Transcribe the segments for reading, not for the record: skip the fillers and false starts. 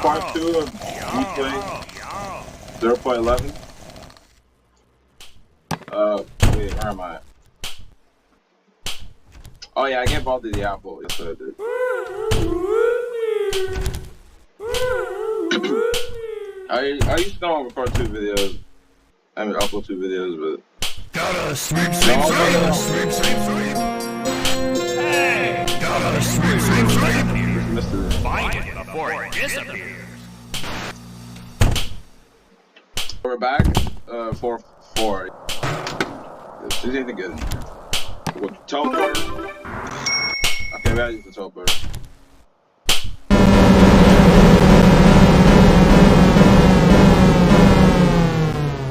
part 2 of replay 0.11. Wait, where am I? Oh yeah, I gave Baldi the apple. Yes, I did. I used to know record 2 videos. I mean, upload 2 videos, but. Gotta sweep, sweep, sweep, sweep, sweep, sweep. Hey, gotta sweep, sweep, sweep. Missed it. Find it before it disappears. We're back. 4-4. This isn't good. What, teleport? Okay, we gotta use the teleport.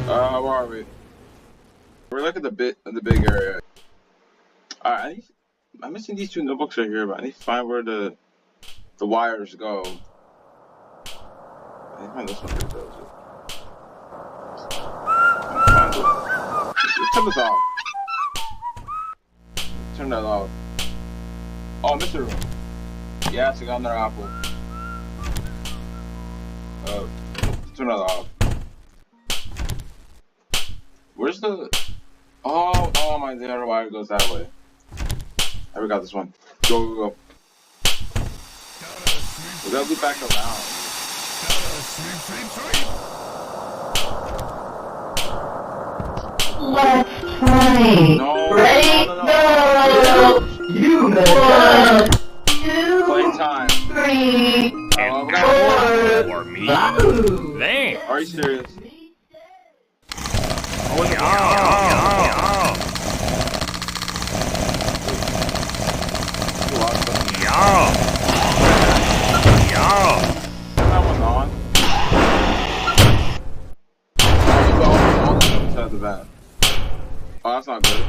Where are we? We're like at the big area. Alright, I'm missing these 2 notebooks right here, but I need to find where the wires go. I need to find this one here, though. Let's turn this off. Turn that off. Oh, Mr. Yes, I got another apple. Turn that off. Where's the... Oh my, the other wire goes that way. I got this one. Go. We gotta loop back around. Let's play. No. Ready? No. You messed up. 2, Play time. 3, And 4. for me. Boo. There. Are you serious? That one on. Inside the van. Oh, that's not good.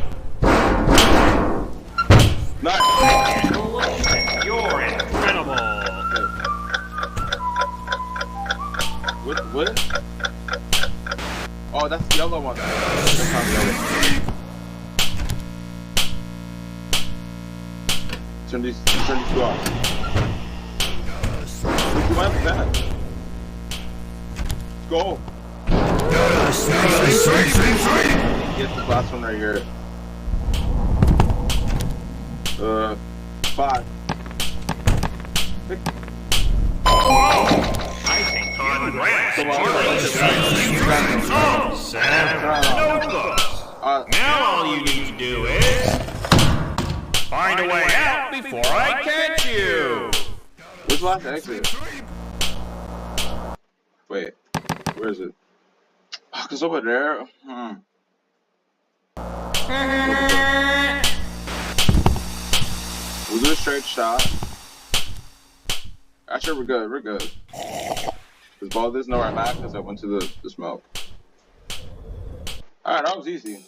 Nice. You're incredible. What? Oh, that's the other one. That's not the other. Turn these 2 off. Why is that? Let's go. Get the last one right here. 5. I think congrats. Come on. Now all you need to do is find a way out before I catch you. Where's the last exit? Wait, where is it? Oh, cause over there. We'll do a straight shot. Actually, we're good. Cause Baldi's know where I'm at because I went to the smoke. Alright, that was easy.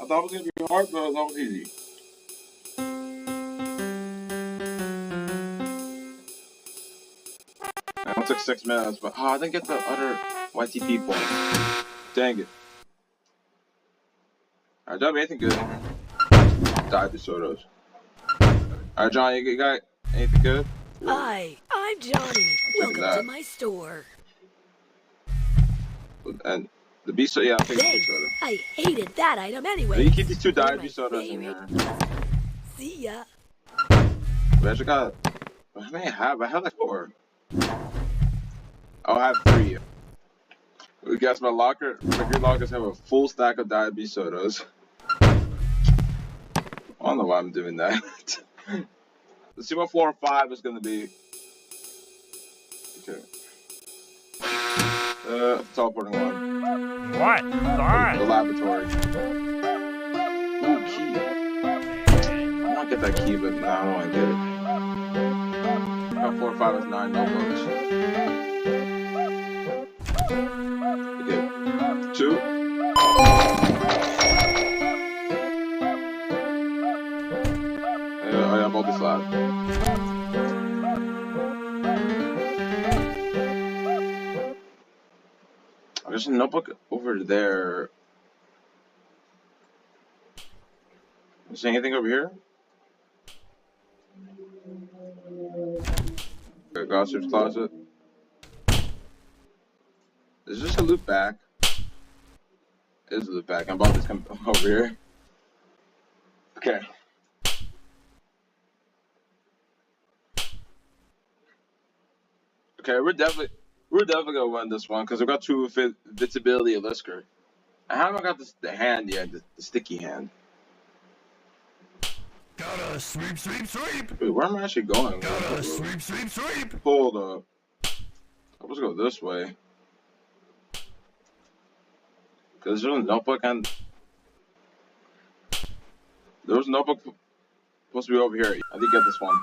I thought it was gonna be hard, but that was easy. It took 6 minutes, but I didn't get the other YTP point. Dang it. Alright, don't be anything good. Died to sodas. Alright, John, you got anything good? Hi, I'm Johnny. Welcome to my store. And the B soda, yeah, I'll take the B Thanks. soda. I hated that item anyway. You keep these 2 They're diet my B sodas in favorite. there. See ya. Wait, I just got. How many I have? I have like 4. I'll have 3. I guess my your lockers have a full stack of diet B sodas. I don't know why I'm doing that. Let's see what 4 and 5 is gonna be. Okay. Teleporting one. What? The laboratory. Ooh, key. I want to get that key, but no, I don't want to get it. Got 4 and 5 is 9 notebooks. Okay. 2. I have all this lab. There's a notebook over there. Is there anything over here? Okay, Gossip's closet. Is this a loop back? It is a loop back. I'm about to come over here. Okay. Okay, we're definitely gonna win this one because we got true visibility of Lisker. I haven't got the hand yet, the sticky hand. Gotta sweep, sweep, sweep. Wait, where am I actually going? Gotta sweep, sweep, sweep. Hold up. I'm supposed to go this way. Because there's a notebook and there was a notebook supposed to be over here. I did get this one.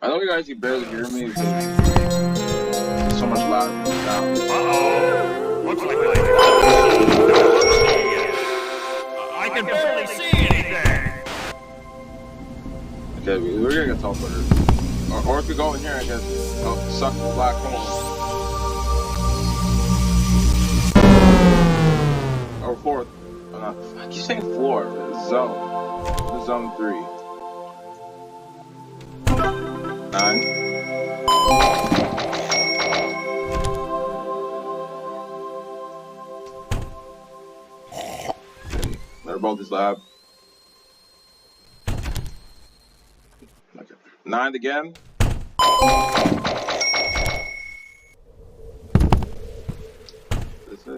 I know you guys can barely hear me because there's so much loud sound. Uh-oh. Looks like I can barely see anything. Okay, we're gonna get teleported. Or if we go in here and get sucked in the black hole. Or fourth. I keep saying floor. It's zone. It's zone 3. 9. They're both his lab. Okay. 9 again.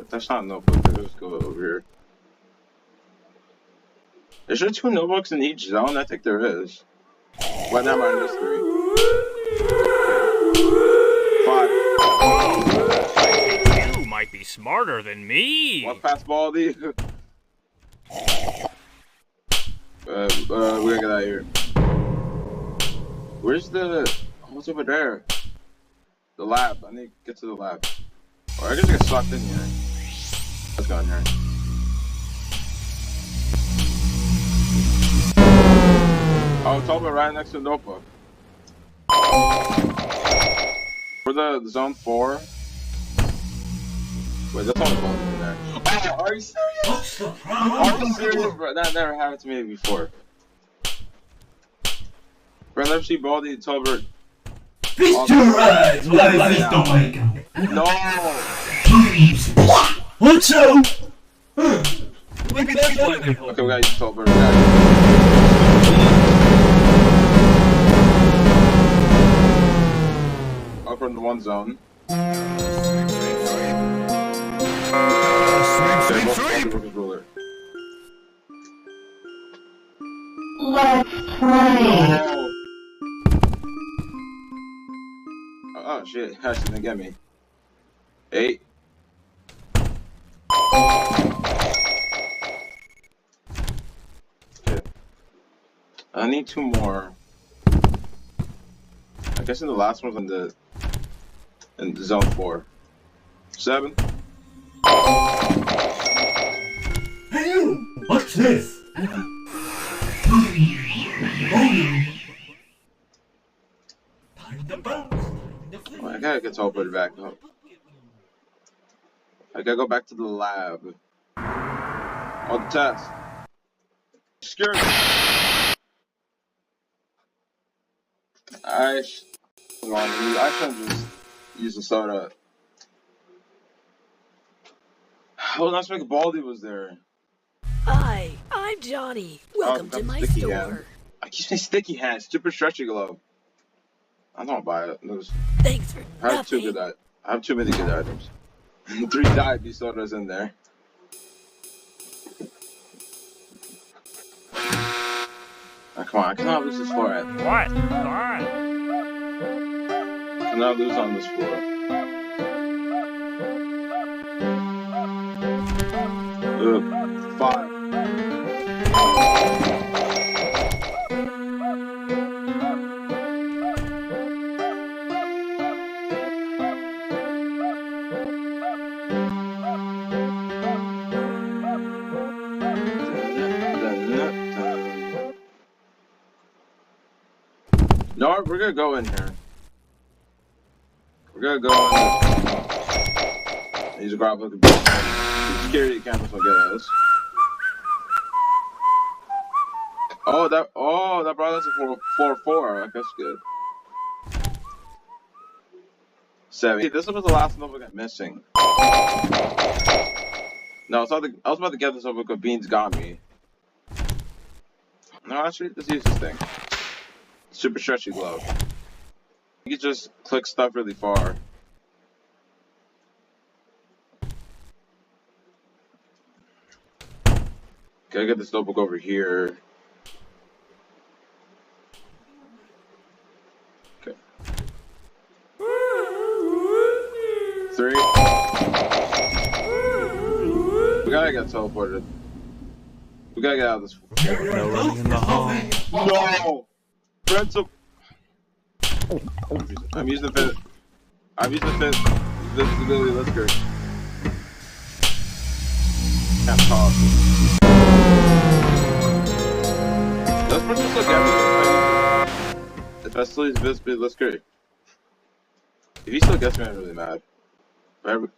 That's not a notebook. Let's go over here. Is there 2 notebooks in each zone? I think there is. Well, never mind. There's 3. 5. You might be smarter than me. One past Baldi. We gotta get out of here. Where's the... What's over there? The lab. I need to get to the lab. Or I guess I get sucked in here. Let's go in here. Oh, it's over right next to the notebook. For the zone 4. Wait, that's only Baldi in there. Oh, are you serious? Are you serious, bro? That never happened to me before. Bro, I never see Baldi and Tolbert. Feast your eyes while I feast on my gun. No! Please. What's up? Maybe that's why they Okay, we gotta use Tolbert. Up from the one zone. Sweep, sweep, sweep. Ruler. Let's play. Oh shit, Hash didn't get me. 8. Okay. I need 2 more. I guess in the last one's in the zone 4. 7. Hey, what's this? Oh, I gotta get teleported back up. I gotta go back to the lab. Oh, the test. Security. I shouldn't just use the soda. Oh, that's like Baldi was there. Hi, I'm Johnny. Welcome to my sticky store. hand. I keep saying sticky hand, super stretchy glove. I don't buy it. Thanks for I have nothing. I have too many good items. 3 diabetes sodas in there. Oh, come on, I cannot lose this floor. What? What? I cannot lose on this floor. 5. No, we're gonna go in here. We're gonna go in here. He's a grab look at security cameras will get us. Oh, that brought us to 4-4. That's good. 7. Hey, this was the last notebook I'm missing. No, it's not the, I was about to get this notebook, but Beans got me. No, actually, let's use this thing. Super stretchy glove. You can just click stuff really far. Okay, I get this notebook over here. Okay. 3. We gotta get teleported. We gotta get out of this. No running in the hall. No! Rental. I'm using the fit. I'm using the fit. This is really, let's go. Can't talk. Let's put this again. If I still use this bit, let's go. If he still gets me, I'm really mad.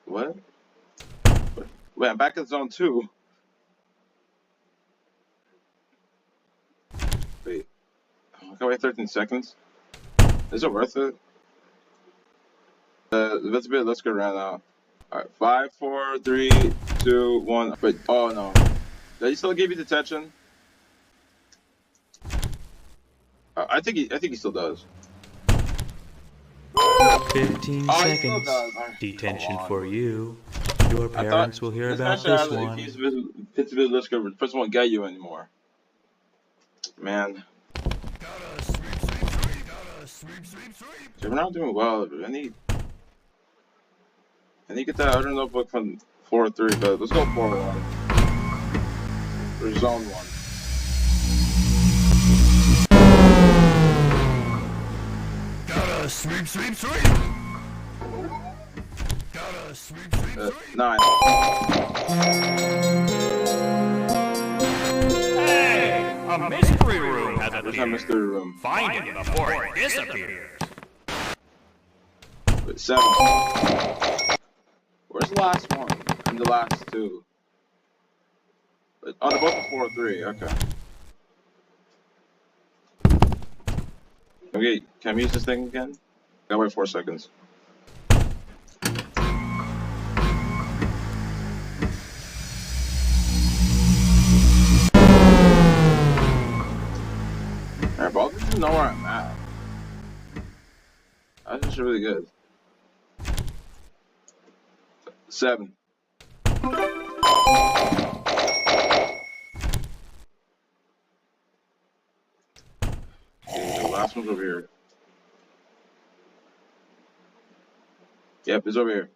What? Wait, I'm back in zone 2. Wait. I can wait 13 seconds. Is it worth it? Let's go right now. Alright, 5, 4, 3, 2, 1. Wait, oh no. Did he still give you detention? I think he still does. 15 Oh, he still seconds. does. Detention Come on. for you. Your parents will hear about this one. If he's let's go. The person won't get you anymore. Man. Okay, we're not doing well. I need to get that other notebook from 4-3, but let's go 4-1. Or zone 1. Gotta sweep. Gotta sweep. 9. Hey, a mystery room has There's that appeared. mystery room. Find it before it disappears. Wait, 7. Where's the last one? And the last 2. Wait, oh, they're both at 4-3. Okay. Okay, can I use this thing again? Gotta wait 4 seconds. Alright, Baldi doesn't know where I'm at. That's just really good. 7. Okay, the last one's over here. Yep, it's over here.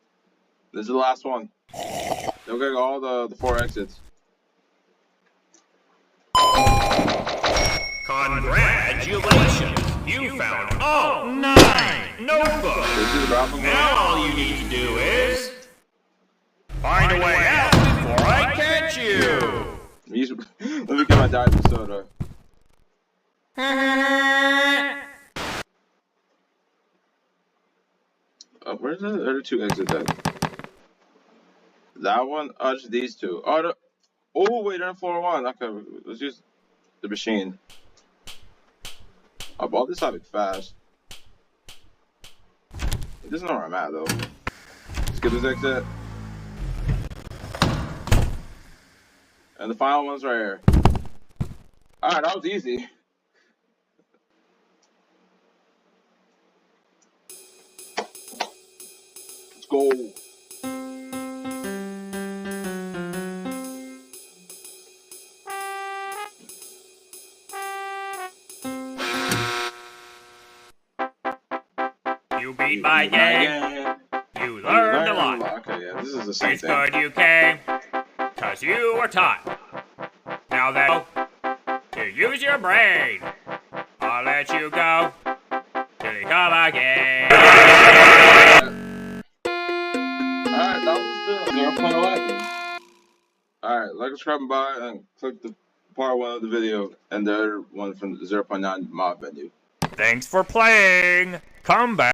This is the last one. Then we're gonna go all the 4 exits. Congratulations! You found all 9 notebooks. This is the problem. Now all you need to do is find a way out before I catch you. Let me get my diet soda. Where's the other 2 exits at? That one? Oh, just these 2. Oh, wait, they're on floor 1. Okay, let's use the machine. I bought this topic fast. It doesn't know where I'm at, though. Let's get this exit. And the final one's right here. Alright, that was easy. Let's go. You beat my game. You learned a lot. Okay, yeah, this is the same It's thing. good you came, 'cause you were taught. Now then, to use your brain, I'll let you go till you come again. Alright, that was the 0.11. Alright, like, subscribe, and buy, and click the part 1 of the video, and the other one from the 0.9 mod menu. Thanks for playing. Come back.